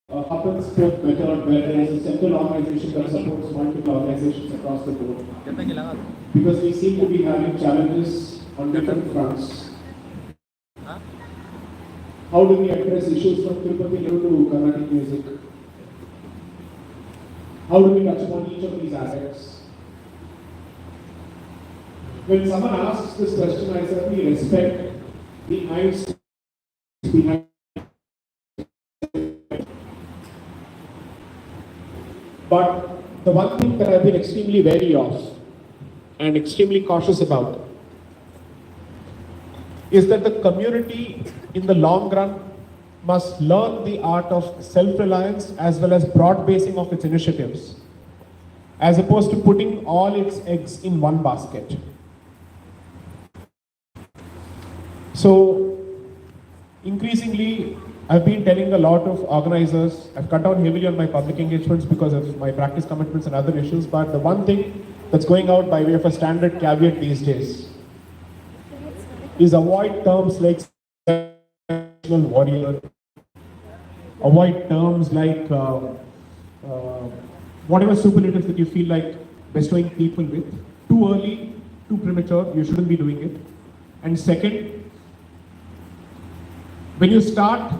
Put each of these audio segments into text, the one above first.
hub and spoke method where there is a central organization that supports multiple organizations across the board. Because we seem to be having challenges on different fronts. How do we address issues from Tirupati level to Carnatic music? How do we touch upon each of these aspects? When someone asks this question, I certainly respect the angst behind. But the one thing that I've been extremely wary of and extremely cautious about is that the community in the long run must learn the art of self-reliance as well as broad basing of its initiatives, as opposed to putting all its eggs in one basket. So, increasingly, I've been telling a lot of organizers, I've cut down heavily on my public engagements because of my practice commitments and other issues, but the one thing that's going out by way of a standard caveat these days is avoid terms like national warrior, avoid terms like whatever superlatives that you feel like bestowing people with. Too early, too premature, you shouldn't be doing it. And second, when you start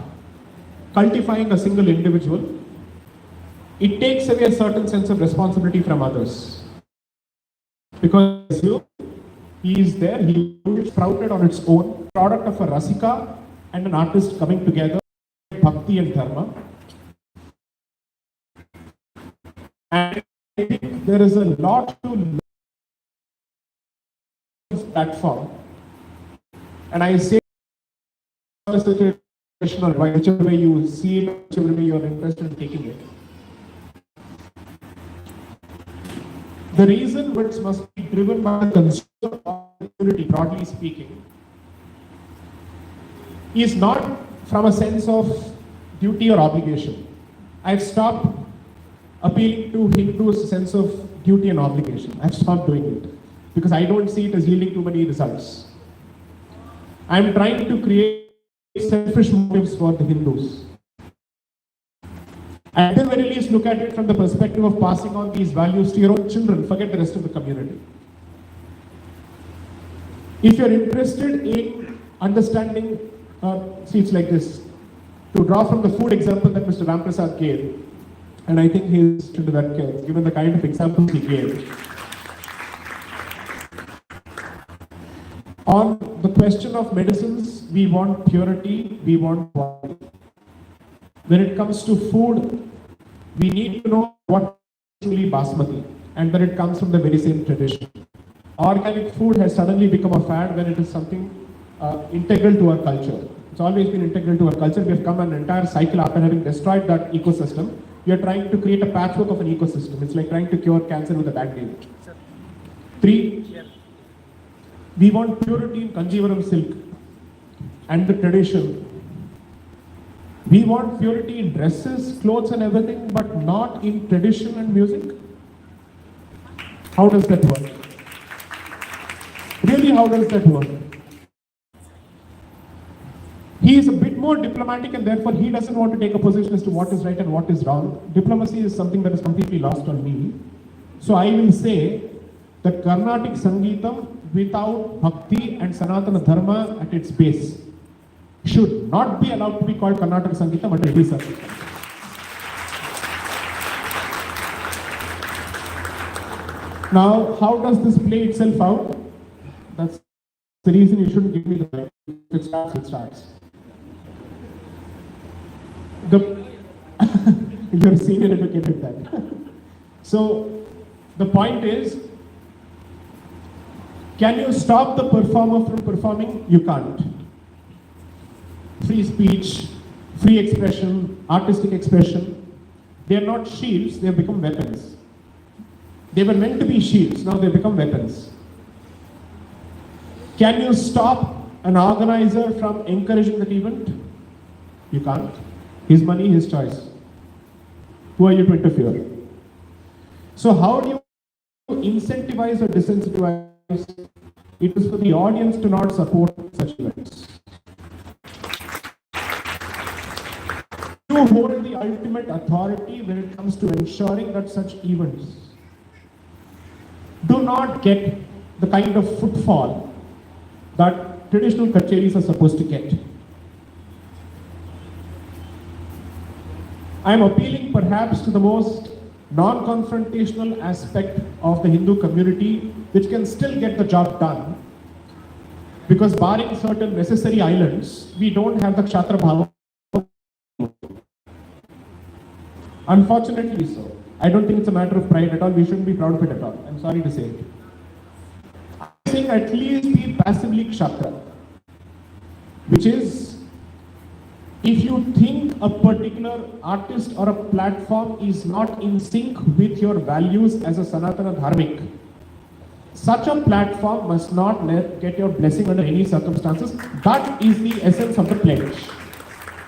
cultifying a single individual, it takes away a certain sense of responsibility from others. Because he is there, he is sprouted on its own, product of a Rasika and an artist coming together, Bhakti and Dharma. And I think there is a lot to learn on this platform. And I say, whichever way you see it, whichever way you are interested in taking it. The reason which must be driven by the consumer of the community, broadly speaking, is not from a sense of duty or obligation. I've stopped appealing to Hindus' sense of duty and obligation. I've stopped doing it because I don't see it as yielding too many results. I'm trying to create selfish motives for the Hindus. At the very least, look at it from the perspective of passing on these values to your own children. Forget the rest of the community. If you're interested in understanding, see, it's like this. To draw from the food example that Mr. Ramprasad gave, and I think he's into that case, given the kind of examples he gave. On the question of medicines, we want purity, we want quality. When it comes to food, we need to know what is truly basmati and that it comes from the very same tradition. Organic food has suddenly become a fad when it is something integral to our culture. It's always been integral to our culture. We have come an entire cycle after having destroyed that ecosystem. We are trying to create a patchwork of an ecosystem. It's like trying to cure cancer with a Band-Aid. 3, we want purity in Kanjivaram silk and the tradition. We want purity in dresses, clothes and everything, but not in tradition and music. How does that work? Really, how does that work? He is a bit more diplomatic and therefore he doesn't want to take a position as to what is right and what is wrong. Diplomacy is something that is completely lost on me. So I will say that Carnatic Sangeetam without Bhakti and Sanatana Dharma at its base should not be allowed to be called Carnatic Sangeetam under any circumstance. Now, how does this play itself out? That's the reason you shouldn't give me the right. It starts. You're a senior educated at that. So, the point is, can you stop the performer from performing? You can't. Free speech, free expression, artistic expression, they are not shields, they have become weapons. They were meant to be shields, now they become weapons. Can you stop an organizer from encouraging that event? You can't. His money, his choice. Who are you to interfere? So how do you incentivize or disincentivize? It is for the audience to not support such events. to hold the ultimate authority when it comes to ensuring that such events do not get the kind of footfall that traditional kacheris are supposed to get. I am appealing perhaps to the most non-confrontational aspect of the Hindu community, which can still get the job done, because barring certain necessary islands, we don't have the Kshatra Bhava. Unfortunately so. I don't think it's a matter of pride at all. We shouldn't be proud of it at all. I'm sorry to say it. I think at least be passively Kshatra, which is, if you think a particular artist or a platform is not in sync with your values as a Sanatana Dharmik, such a platform must not get your blessing under any circumstances. That is the essence of the pledge.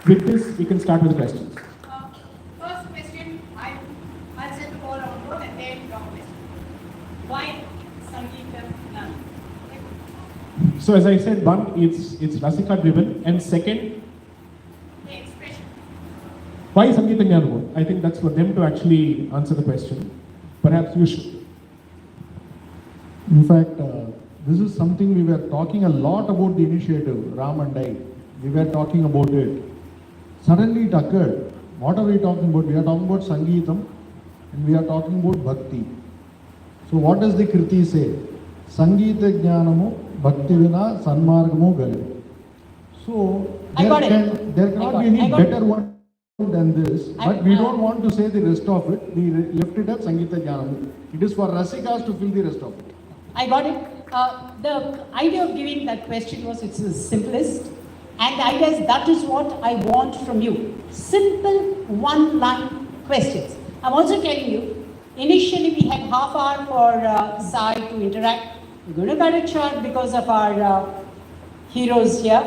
With this, we can start with the questions. First question, I'll set the ball on board and then wrong question. Why Sangeetam Gnanam? So as I said, one, it's Rasika driven, and second, The expression. why Sangeeta Gnanam? I think that's for them to actually answer the question. Perhaps you should. In fact, this is something we were talking a lot about the initiative, Ram and I. We were talking about it. Suddenly it occurred. What are we talking about? We are talking about Sangeetam and we are talking about Bhakti. So what does the Kriti say? Sangeeta Jnanamu Bhakti Vina Sanmargamu Gale. So there cannot be any better one than this, but we don't want to say the rest of it. We left it at Sangeeta Jnanamu. It is for Rasikas to fill the rest of it. I got it. The idea of giving that question was it's the simplest. And the idea is that is what I want from you. Simple one-line questions. I'm also telling you, initially we had half hour for Sai to interact. We're going to cut it short because of our heroes here.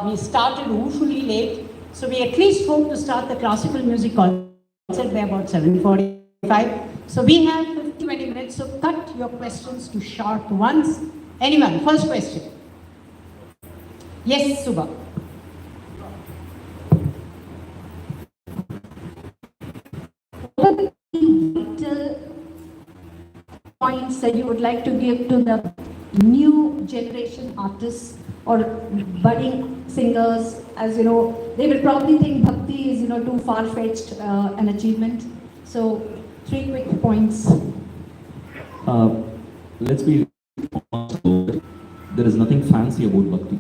We started usually late. So we at least hope to start the classical music concert by about 7:45. So we have 20 minutes, so cut your questions to short ones. Anyone, first question. Yes, Subha. What are the vital points that you would like to give to the new generation artists or budding singers? As you know, they will probably think Bhakti is too far-fetched an achievement. So 3 quick points. Let's be honest, there is nothing fancy about Bhakti,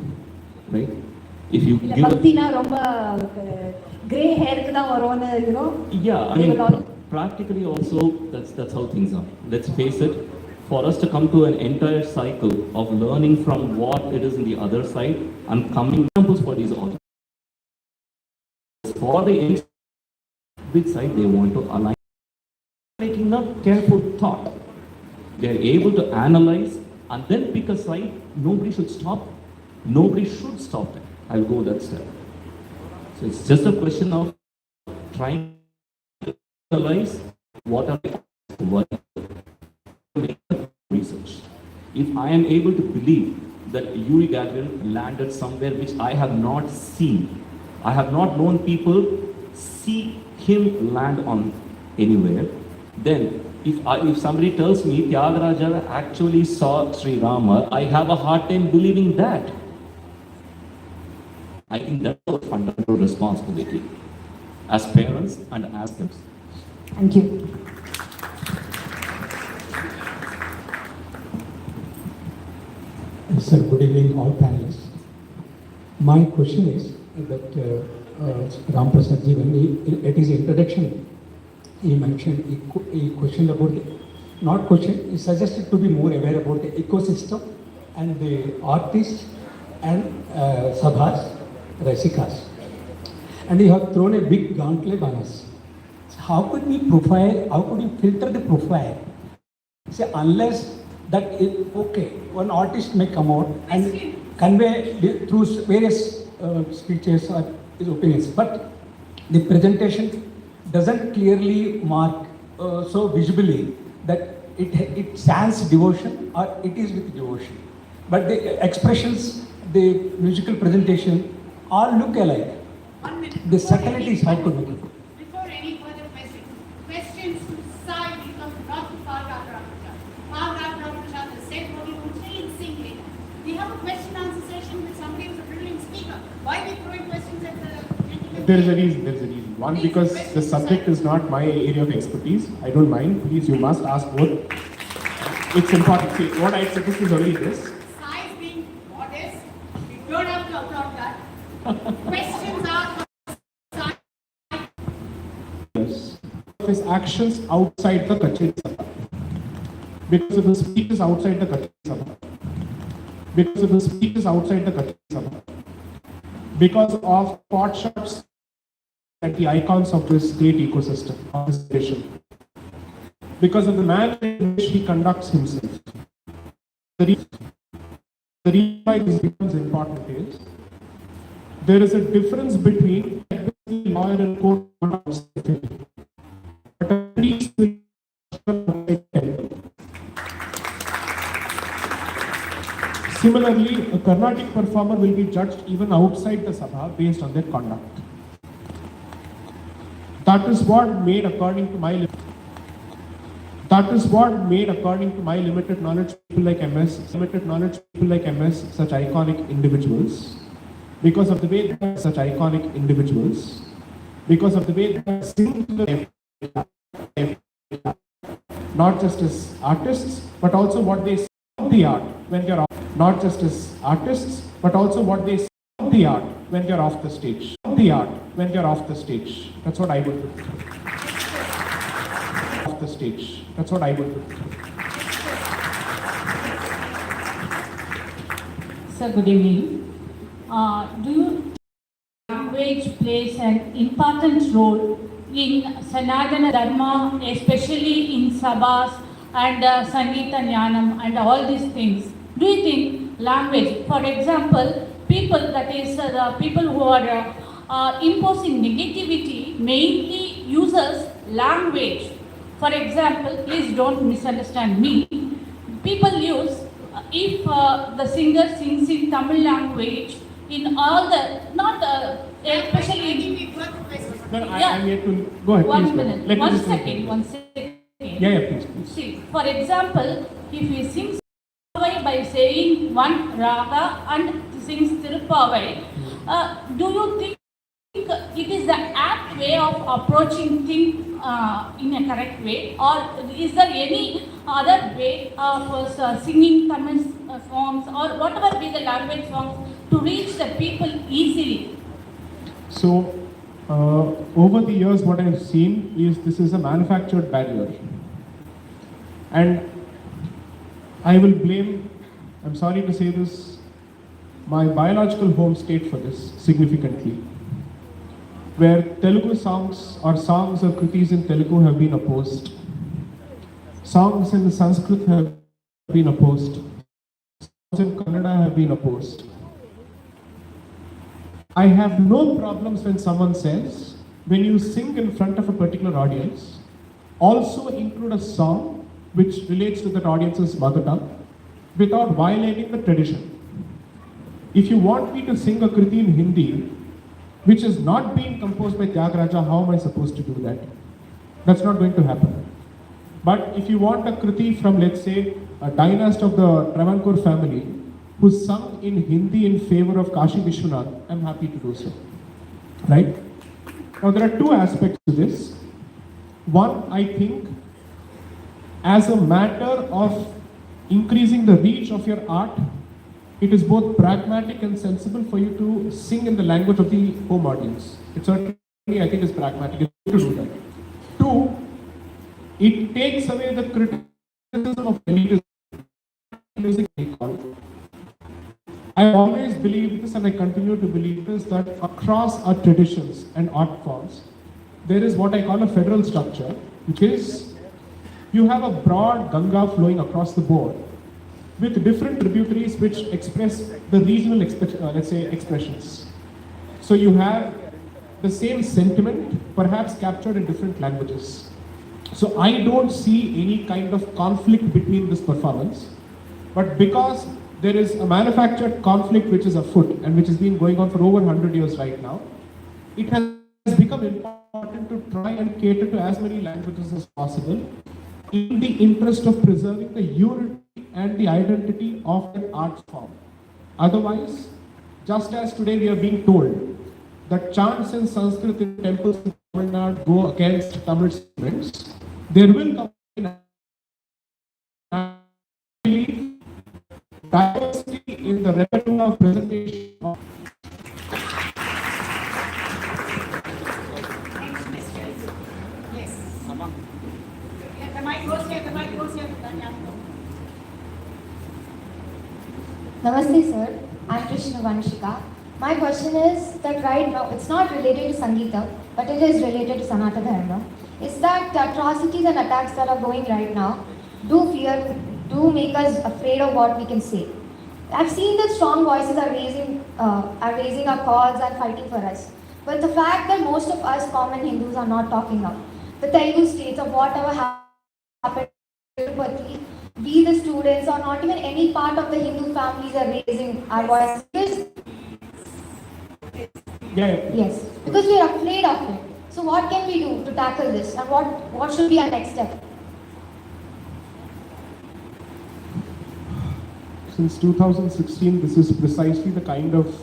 right? If you give Bhakti na romba gray hair da varona, yeah, I mean, practically also that's how things are. Let's face it, for us to come to an entire cycle of learning from what it is in the other side and coming examples for these authors. For the which side they want to align, making a careful thought. They are able to analyze and then pick a side. Nobody should stop. Nobody should stop them. I'll go that step. So it's just a question of trying to analyze what are the research. If I am able to believe that Yuri Gagarin landed somewhere which I have not seen, I have not known people see him land on anywhere, then if somebody tells me Tyagaraja actually saw Sri Rama, I have a hard time believing that. I think that's our fundamental responsibility as parents and as kids. Thank you. Sir, good evening, all panelists. My question is that Ram Prasad ji, when he, at his introduction, he mentioned, he questioned about he suggested to be more aware about the ecosystem and the artists and sabhas, rasikas. And you have thrown a big gauntlet on us. So how could we filter the profile? Say, unless that, one artist may come out and convey through various speeches or his opinions, but the presentation doesn't clearly mark so visibly that it stands devotion or it is with devotion. But the expressions, the musical presentation all look alike. 1 minute. The Before subtlety any is how to further- make it. Before any further questions to Sai Neelam, not to Parag Ramaprasad. Parag Ramaprasad has said what he would say in sing later. We have a question answer session with somebody who's a brilliant speaker. Why are we throwing questions at the gentleman? There is a reason, there is a reason. One, because the subject is not my area of expertise. I don't mind. Please, you must ask both. It's important. See, what I suggest is only this. Sai is being modest. We don't have to applaud that. Questions are for Sai. Yes. His actions outside the Kacheri Sabha. Because of the speeches outside the Kacheri Sabha. Because of the speeches outside the Kacheri Sabha. Because of pot shots at the icons of this great ecosystem, of this nation. Because of the manner in which he conducts himself. The reason why this becomes important is there is a difference between a lawyer and court outside. But at least similarly, a Carnatic performer will be judged even outside the Sabha based on their conduct. That is what made, according to my limited knowledge, people like MS, such iconic individuals. Because of the way they are such iconic individuals, because of the way they sing to the not just as artists, but also what they say of the art when they're off, not just as artists, but also what they say of the art when they're off the stage. Of the art when they're off the stage. That's what I would do. Off the stage. That's what I would do. Sir, good evening. Do you think language plays an important role in Sanatana Dharma, especially in Sabhas and Sangeeta Jnanam and all these things? Do you think language, for example, people, that is the people who are imposing negativity mainly uses language? For example, please don't misunderstand me. People use, if the singer sings in Tamil language, in all the, not especially in, No, Yeah. I'm here to go ahead. one please go minute, ahead. Let me one just second, one second. Yeah, please. See, for example, if he sings Tirupavai by saying one raga and sings Tirupavai, do you think it is the apt way of approaching things in a correct way, or is there any other way of singing Tamil songs or whatever be the language songs to reach the people easily? So, over the years, what I've seen is this is a manufactured barrier. And I will blame, I'm sorry to say this, my biological home state for this significantly. Where Telugu songs or kritis in Telugu have been opposed. Songs in Sanskrit have been opposed. Songs in Kannada have been opposed. I have no problems when someone says, when you sing in front of a particular audience, also include a song which relates to that audience's mother tongue without violating the tradition. If you want me to sing a kriti in Hindi, which is not being composed by Tyagaraja, how am I supposed to do that? That's not going to happen. But if you want a kriti from, let's say, a dynast of the Travancore family, who sung in Hindi in favor of Kashi Vishwanath, I'm happy to do so. Right? Now, there are two aspects to this. One, I think, as a matter of increasing the reach of your art, it is both pragmatic and sensible for you to sing in the language of the home audience. It certainly, I think, is pragmatic to do that. Two, it takes away the criticism of elitism. I always believed this, and I continue to believe this, that across our traditions and art forms, there is what I call a federal structure, which is you have a broad Ganga flowing across the board with different tributaries which express the regional, let's say, expressions. So you have the same sentiment, perhaps captured in different languages. So I don't see any kind of conflict between this performance, but because there is a manufactured conflict which is afoot and which has been going on for over 100 years right now, it has become important to try and cater to as many languages as possible in the interest of preserving the unity and the identity of an art form. Otherwise, just as today we are being told that chants in Sanskrit in temples in Tamil Nadu go against Tamil students, there will come I believe diversity in the repertoire of presentation of Next question. Yes. Yeah, the mic goes here, the mic goes here. Namaste sir, I'm Krishna Vanshika. My question is that right now, it's not related to Sangeeta, but it is related to Sanatana Dharma, is that the atrocities and attacks that are going right now do make us afraid of what we can say. I've seen that strong voices are raising our calls and fighting for us. But the fact that most of us common Hindus are not talking up, the Telugu states of whatever happened in Tirupati, we the students or not even any part of the Hindu families are raising our voices. Yes, because we are afraid of it. So what can we do to tackle this and what should be our next step? Since 2016, this is precisely the kind of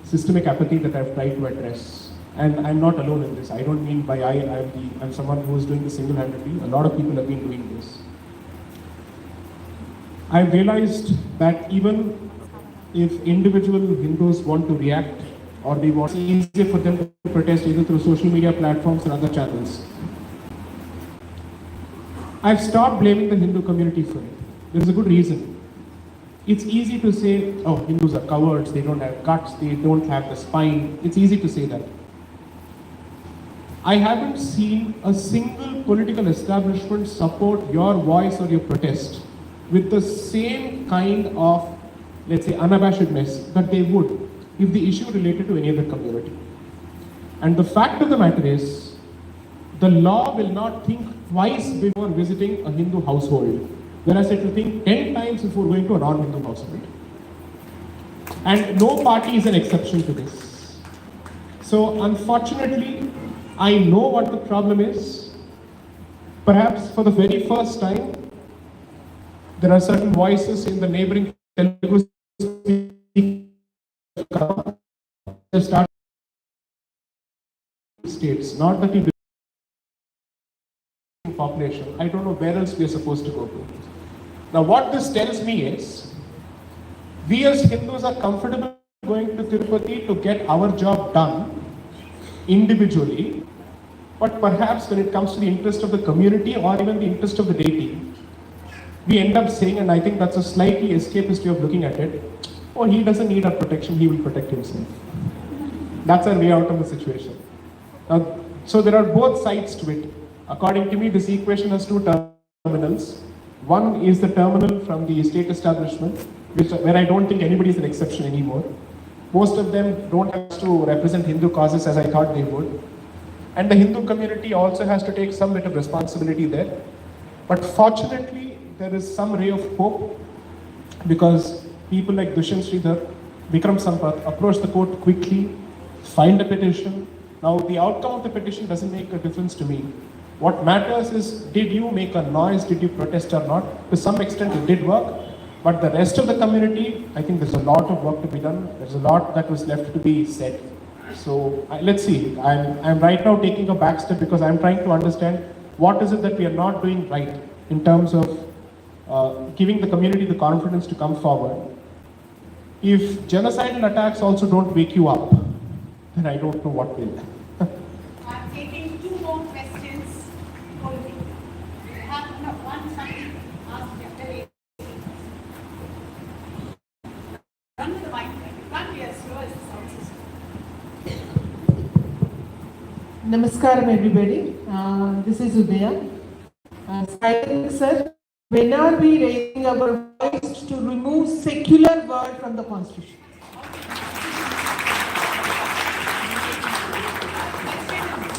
systemic apathy that I've tried to address. And I'm not alone in this. I don't mean by I'm someone who is doing this single-handedly. A lot of people have been doing this. I've realized that even if individual Hindus want to react or they want, it's easier for them to protest either through social media platforms or other channels. I've stopped blaming the Hindu community for it. There's a good reason. It's easy to say, oh, Hindus are cowards, they don't have guts, they don't have the spine. It's easy to say that. I haven't seen a single political establishment support your voice or your protest with the same kind of, let's say, unabashedness that they would if the issue related to any other community. And the fact of the matter is, the law will not think twice before visiting a Hindu household, whereas it will think 10 times before going to a non-Hindu household. And no party is an exception to this. So unfortunately, I know what the problem is. Perhaps for the very first time, there are certain voices in the neighboring Telugu states, not that you population. I don't know where else we are supposed to go to. Now what this tells me is, we as Hindus are comfortable going to Tirupati to get our job done individually, but perhaps when it comes to the interest of the community or even the interest of the deity, we end up saying, and I think that's a slightly escapist way of looking at it, oh, he doesn't need our protection, he will protect himself. That's our way out of the situation. Now, so there are both sides to it. According to me, this equation has two terminals. One is the terminal from the state establishment, where I don't think anybody is an exception anymore. Most of them don't have to represent Hindu causes as I thought they would. And the Hindu community also has to take some bit of responsibility there. But fortunately, there is some ray of hope, because people like Dushyant Sridhar, Vikram Sampath approached the court quickly, filed a petition. Now, the outcome of the petition doesn't make a difference to me. What matters is, did you make a noise, did you protest or not? To some extent it did work, but the rest of the community, I think there's a lot of work to be done. There's a lot that was left to be said. So let's see. I'm right now taking a back step because I'm trying to understand what is it that we are not doing right in terms of giving the community the confidence to come forward. If genocidal attacks also don't wake you up, then I don't know what will. I'm taking two more questions only. We have one somebody asked yesterday. Run with the mic. You can't be as slow as the sound system. Namaskaram everybody. This is Udaya. Sir, when are we raising our voice to remove secular word from the constitution?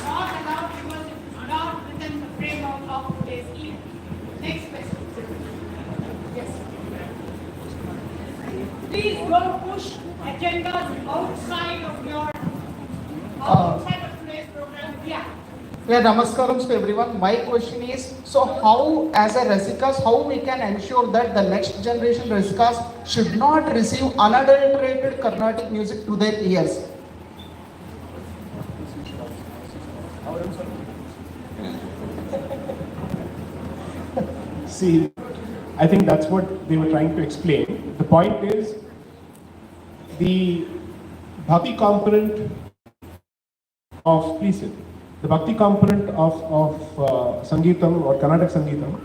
Not allowed because it's not within the framework of today's event. Next question. Yes. Please don't push agendas outside of your outside Yeah, namaskaram to everyone. My question is, so how as a Rasikas, how we can ensure that the next generation Rasikas should not receive unadulterated Carnatic music to their ears? See, I think that's what they were trying to explain. The point is, the bhakti component of, please sit. The bhakti component of Sangeetam or Carnatic Sangeetam,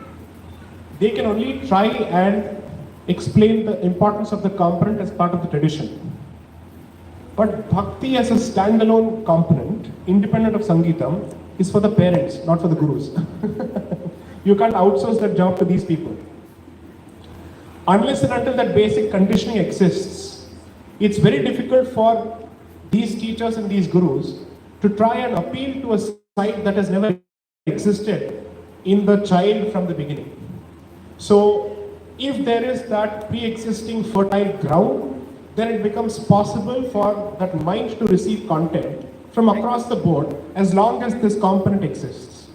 they can only try and explain the importance of the component as part of the tradition. But bhakti as a standalone component, independent of Sangeetam, is for the parents, not for the gurus. You can't outsource that job to these people. Unless and until that basic conditioning exists, it's very difficult for these teachers and these gurus to try and appeal to a side that has never existed in the child from the beginning. So, if there is that pre-existing fertile ground, then it becomes possible for that mind to receive content from across the board as long as this component exists.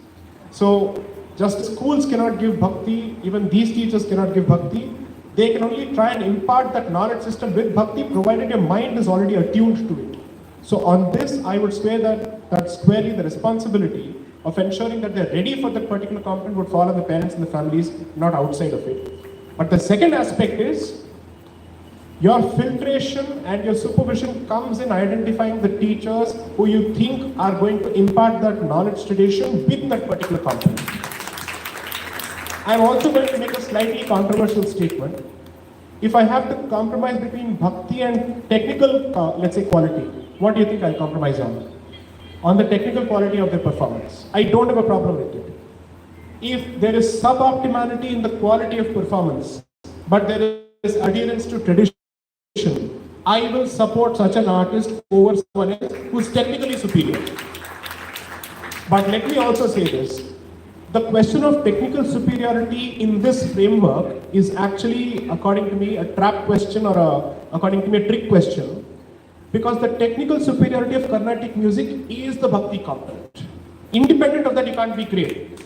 So, just as schools cannot give bhakti, even these teachers cannot give bhakti, they can only try and impart that knowledge system with bhakti provided your mind is already attuned to it. So on this, I would swear that squarely the responsibility of ensuring that they're ready for that particular component would fall on the parents and the families, not outside of it. But the second aspect is, your filtration and your supervision comes in identifying the teachers who you think are going to impart that knowledge tradition with that particular component. I'm also going to make a slightly controversial statement. If I have to compromise between bhakti and technical, let's say, quality, what do you think I'll compromise on? On the technical quality of the performance. I don't have a problem with it. If there is suboptimality in the quality of performance, but there is adherence to tradition, I will support such an artist over someone else who's technically superior. But let me also say this. The question of technical superiority in this framework is actually, according to me, a trap question or according to me, a trick question. Because the technical superiority of Carnatic music is the bhakti component. Independent of that, you can't be great.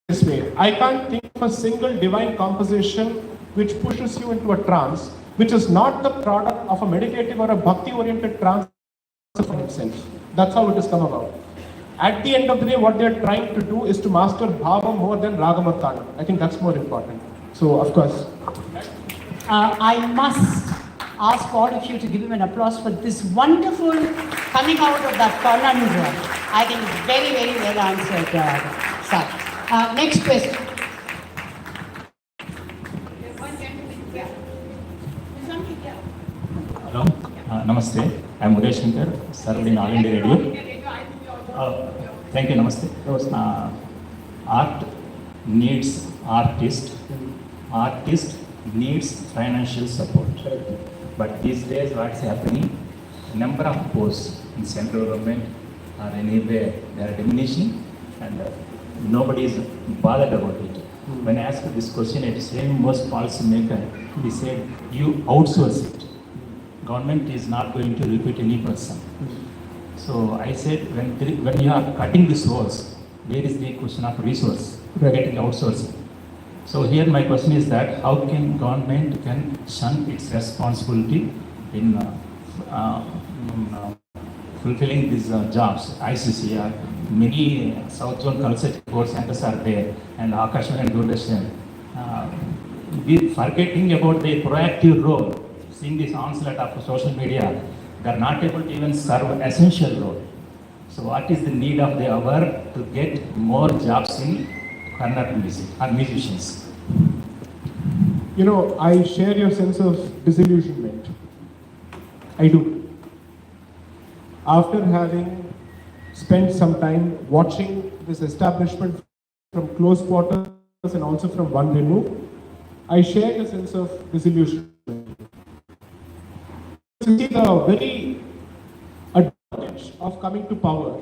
This way, I can't think of a single divine composition which pushes you into a trance, which is not the product of a meditative or a bhakti-oriented trance from itself. That's how it has come about. At the end of the day, what they're trying to do is to master bhava more than ragam or tanam. I think that's more important. So, of course. I must ask all of you to give him an applause for this wonderful coming out of that conundrum. I think very, very well answered, sir. Next question. There's one gentleman here. There's somebody here. Hello, Namaste. I am Uday Shankar, served in All India Radio. Thank you, Namaste. Art needs artist. Artist needs financial support. But these days, what's happening? Number of posts in central government or anywhere they are diminishing, and nobody is bothered about it. When I asked this question at the same most policymaker, he said, "You outsource it. Government is not going to recruit any person." So I said, when you are cutting the source, where is the question of resource getting outsourcing? So here my question is that how can government can shun its responsibility in fulfilling these jobs? ICCR, many South Zone Culture Support Centers are there, and Akashvani and Doordarshan. We forgetting about the proactive role, seeing this onslaught of social media, they are not able to even serve an essential role. So what is the need of the hour to get more jobs in Carnatic music or musicians? You know, I share your sense of disillusionment. I do. After having spent some time watching this establishment from close quarters and also from one remove, I share your sense of disillusionment. You see, the very advantage of coming to power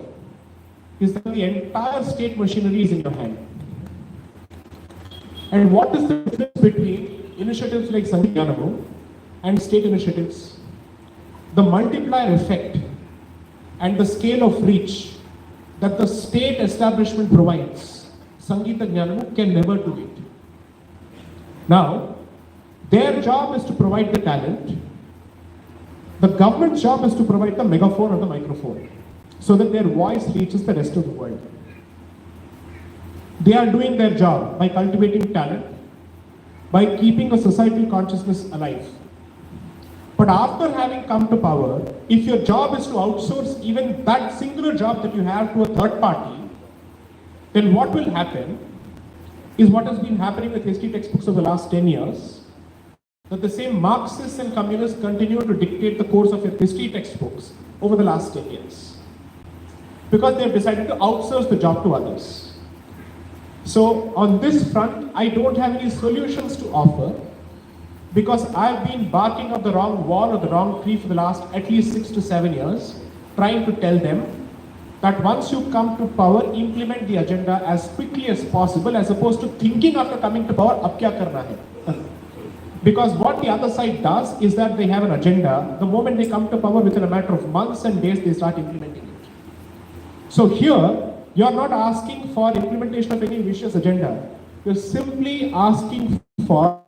is that the entire state machinery is in your hand. And what is the difference between initiatives like Sangeetam and state initiatives? The multiplier effect and the scale of reach that the state establishment provides, Sangeeta Jnanamu can never do it. Now, their job is to provide the talent. The government's job is to provide the megaphone or the microphone so that their voice reaches the rest of the world. They are doing their job by cultivating talent, by keeping a societal consciousness alive. But after having come to power, if your job is to outsource even that singular job that you have to a third party, then what will happen is what has been happening with history textbooks over the last 10 years, that the same Marxists and communists continue to dictate the course of your history textbooks over the last 10 years. Because they have decided to outsource the job to others. So on this front, I don't have any solutions to offer because I've been barking up the wrong wall or the wrong tree for the last at least 6 to 7 years, trying to tell them that once you come to power, implement the agenda as quickly as possible, as opposed to thinking after coming to power, ab kya karna hai? Because what the other side does is that they have an agenda. The moment they come to power, within a matter of months and days, they start implementing it. So here, you are not asking for implementation of any vicious agenda. You are simply asking for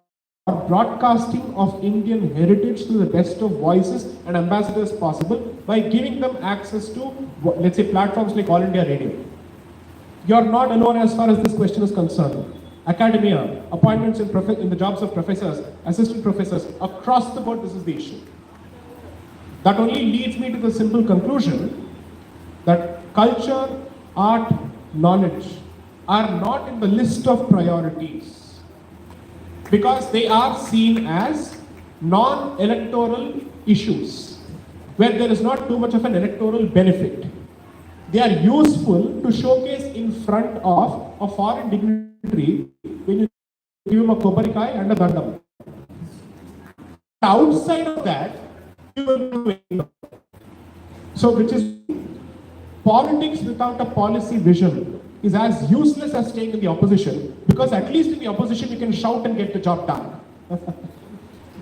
broadcasting of Indian heritage to the best of voices and ambassadors possible by giving them access to, let's say, platforms like All India Radio. You are not alone as far as this question is concerned. Academia, appointments in the jobs of professors, assistant professors, across the board, this is the issue. That only leads me to the simple conclusion that culture, art, knowledge are not in the list of priorities because they are seen as non-electoral issues where there is not too much of an electoral benefit. They are useful to showcase in front of a foreign dignitary when you give him a kobarikai and a dandam. Outside of that, you will do it. So which is politics without a policy vision is as useless as staying in the opposition, because at least in the opposition you can shout and get the job done.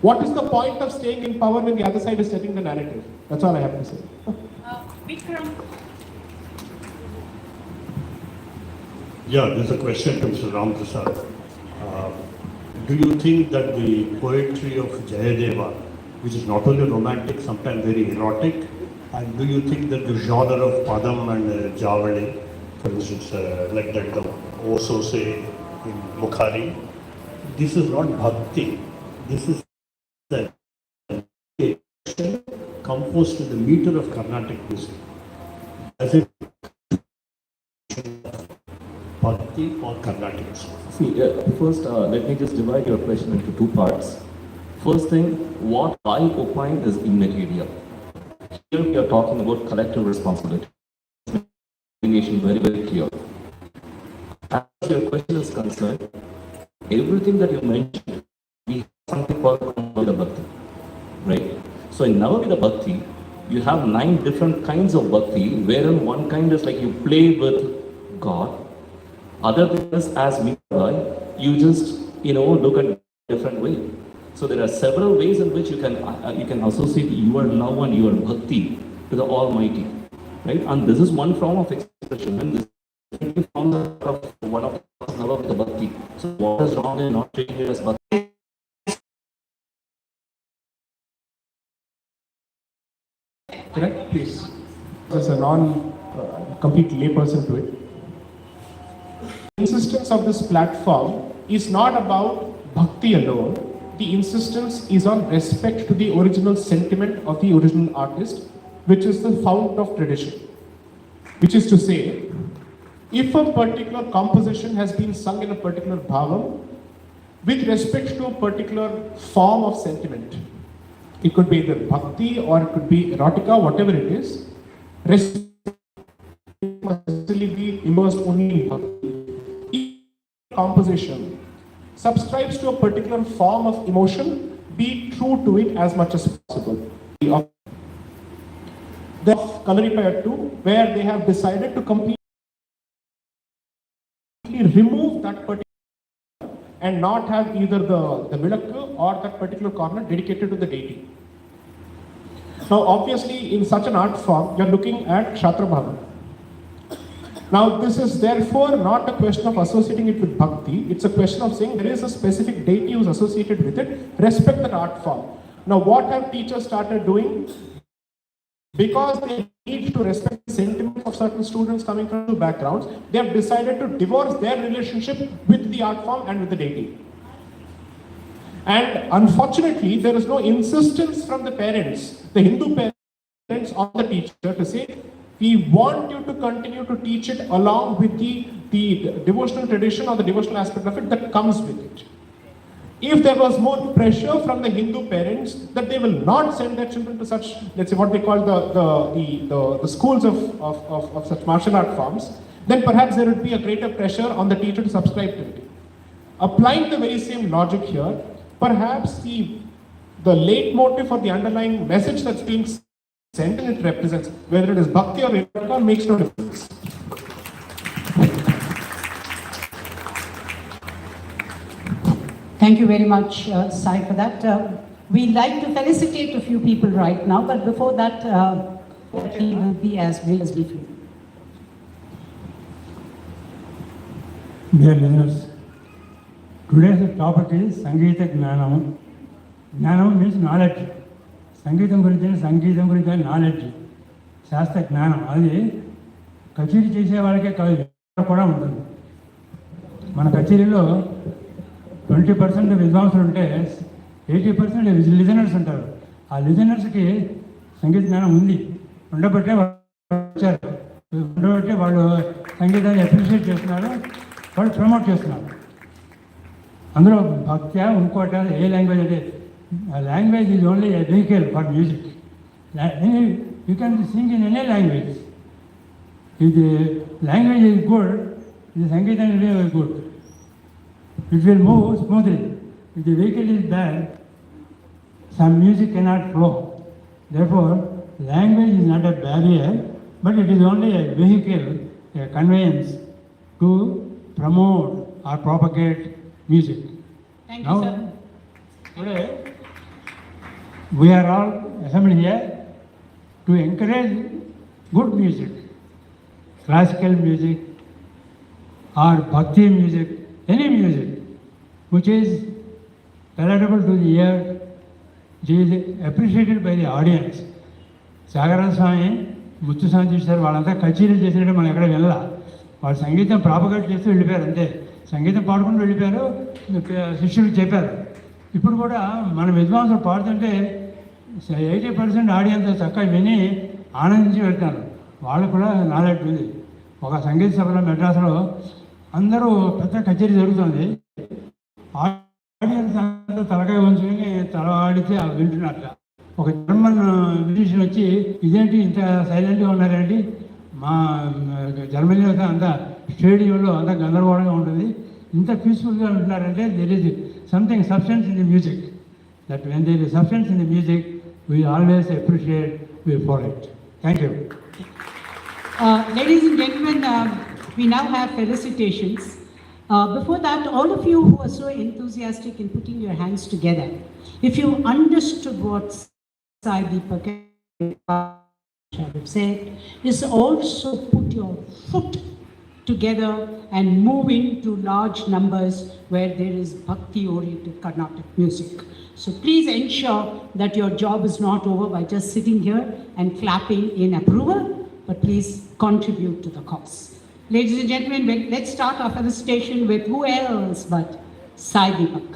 What is the point of staying in power when the other side is setting the narrative? That's all I have to say. Vikram. Yeah, there's a question to Mr. Ram Prasad. Do you think that the poetry of Jayadeva, which is not only romantic, sometimes very erotic, and do you think that the genre of Padam and Javali, for instance, like that the also say in Bukhari, this is not bhakti, this is the composed to the meter of Carnatic music. As it bhakti or Carnatic music? See, first, let me just divide your question into two parts. First thing, what I opine is immaterial. Here we are talking about collective responsibility. Very, very clear. As your question is concerned, everything that you mentioned, we have something called Navavida Bhakti, right? So in Navavida Bhakti, you have 9 different kinds of Bhakti, wherein one kind is like you play with God, other thing is as Mirabai, you just, look at different way. So there are several ways in which you can associate your love and your bhakti to the Almighty, right? And this is one form of expression, and this is one of the bhakti. So what is wrong in not treating it as bhakti? Correct, please. As a complete layperson to it. The insistence of this platform is not about bhakti alone. The insistence is on respect to the original sentiment of the original artist, which is the fount of tradition. Which is to say, if a particular composition has been sung in a particular bhavam, with respect to a particular form of sentiment, it could be either bhakti or it could be erotica, whatever it is, respect must necessarily be immersed only in bhakti. If composition subscribes to a particular form of emotion, be true to it as much as possible. The Kalaripayattu 2, where they have decided to completely remove that particular and not have either the vilakku or that particular corner dedicated to the deity. Now obviously in such an art form, you are looking at Kshatrabhava. Now, this is therefore not a question of associating it with bhakti. It's a question of saying there is a specific deity who's associated with it. Respect that art form. Now, what have teachers started doing? Because they need to respect the sentiments of certain students coming from two backgrounds, they have decided to divorce their relationship with the art form and with the deity. And unfortunately, there is no insistence from the parents, the Hindu parents, on the teacher to say, we want you to continue to teach it along with the devotional tradition or the devotional aspect of it that comes with it. If there was more pressure from the Hindu parents that they will not send their children to such, let's say what they call the schools of such martial art forms, then perhaps there would be a greater pressure on the teacher to subscribe to it. Applying the very same logic here, perhaps the leitmotif or the underlying message that's being sent and it represents, whether it is bhakti or erotica, makes no difference. Thank you very much, Sai, for that. We'd like to felicitate a few people right now, but before that, we will be as brief as we feel. Dear listeners, today's topic is Sangeeta Gnanam. Gnanam means knowledge. సంగీతం గురించి knowledge శాస్త్ర జ్ఞానం అది కచేరీ చేసే వాళ్ళకే కాదు కూడా ఉంటుంది. మన కచేరీలో 20% విద్వాంసులు ఉంటే 80% లిజనర్స్ ఉంటారు. ఆ లిజనర్స్కి సంగీత జ్ఞానం ఉంది, ఉండబట్టే వచ్చారు, ఉండబట్టే వాళ్ళు సంగీతాన్ని అప్రిషియేట్ చేస్తున్నారు, వాళ్ళు ప్రమోట్ చేస్తున్నారు. అందులో భక్త్యా ఇంకోట ఏ లాంగ్వేజ్ అంటే language is only a vehicle for music. You can sing in any language. If the language is good, the Sangeeta will be very good. It will move smoothly. If the vehicle is bad, some music cannot flow. Therefore, language is not a barrier, but it is only a vehicle, a conveyance to promote or propagate music. Thank you, sir. Today, we are all assembled here to encourage good music, classical music or bhakti music, any music which is palatable to the ear, which is appreciated by the audience. Sagaran Swami, Muthu Swami sir, వాళ్ళంతా కచేరీలు చేసినట్టు మనం ఎక్కడ వెళ్ళాల. వాళ్ళు సంగీతం propagate చేస్తూ వెళ్ళిపోయారు అంతే. సంగీతం పాడుకుంటూ వెళ్ళిపోయారు, శిష్యులు చెప్పారు. ఇప్పుడు కూడా మన విద్వాంసులు పాడుతుంటే 80% ఆడియన్స్ చక్కగా విని ఆనందించి వెళ్తారు. వాళ్ళకు కూడా నాలెడ్జ్ ఉంది. ఒక సంగీత సభలో మెడ్రాస్లో అందరూ పెద్ద కచేరీ జరుగుతుంది. ఆడియన్స్ అందరూ తలకాయ ఉంచుకొని తల ఆడితే వింటున్నట్ల. ఒక జర్మన్ మ్యూజిషియన్ వచ్చి ఇదేంటి ఇంత సైలెంట్గా ఉన్నారేంటి, మా జర్మనీలో అంత స్టేడియంలో అంత గందరగోళంగా ఉంటుంది, ఇంత పీస్ఫుల్గా ఉంటున్నారంటే there is something substance in the music. That when there is substance in the music, we always appreciate, we follow it. Thank you. Ladies and gentlemen, we now have felicitations. Before that, all of you who are so enthusiastic in putting your hands together, if you understood what Sai Deepak said, is also put your foot together and move into large numbers where there is bhakti-oriented Carnatic music. So please ensure that your job is not over by just sitting here and clapping in approval, but please contribute to the cause. Ladies and gentlemen, let's start our felicitation with who else but Sai Deepak.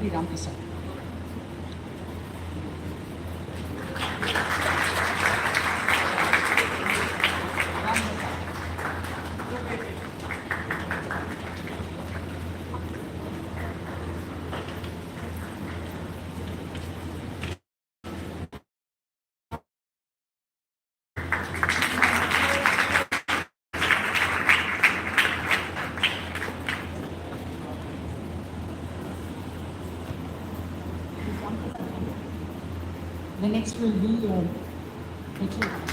Be Ram Prasad. The next will be H.A.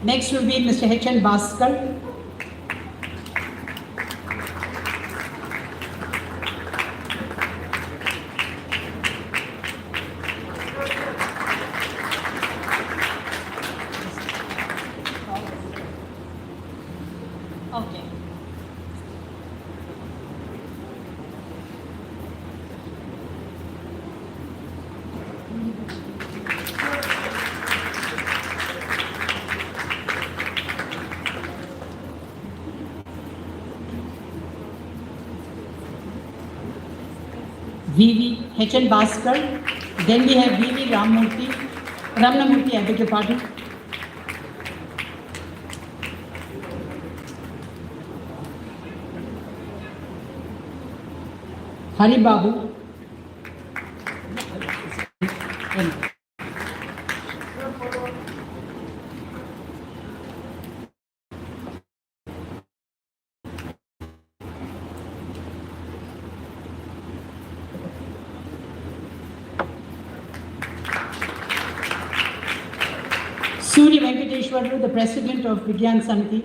Next will be Mr. H.N. Bhaskar. Okay. V.V. H.N. Bhaskar. Then we have V.V. Ramnamurthy, I beg your pardon. Hari Babu. Suri Venkateshwaru, the president of Vigyan Samiti.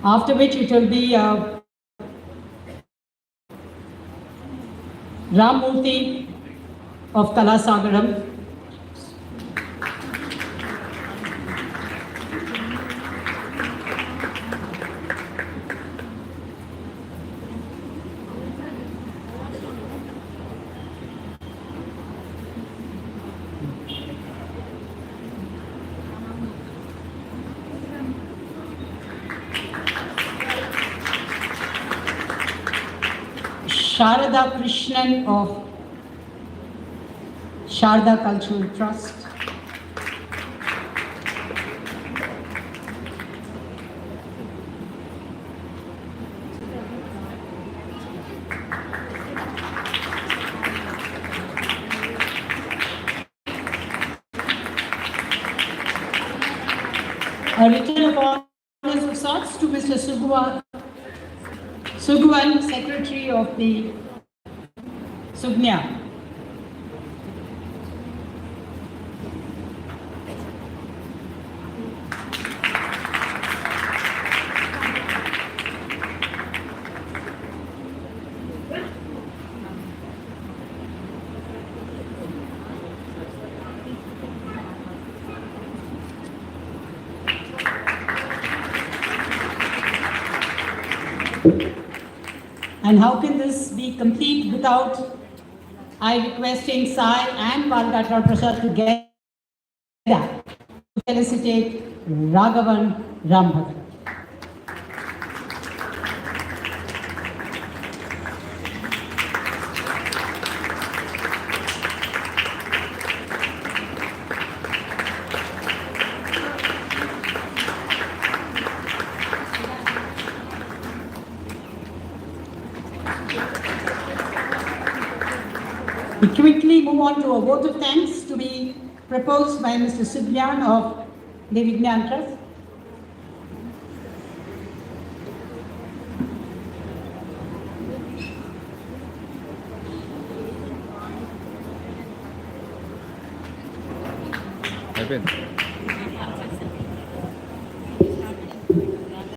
After which it will be Rammurthy of Kalasagaram. Sharada Krishnan of Sharda Cultural Trust. A return of honors of sorts to Mr. Suguvan, Secretary of the Sugnya. And how can this be complete without I requesting Sai and Balgatra Prasad together to felicitate Raghavan Rambhagan. We quickly move on to a vote of thanks to be proposed by Mr. Subyan of the Vigyan Trust. I've been.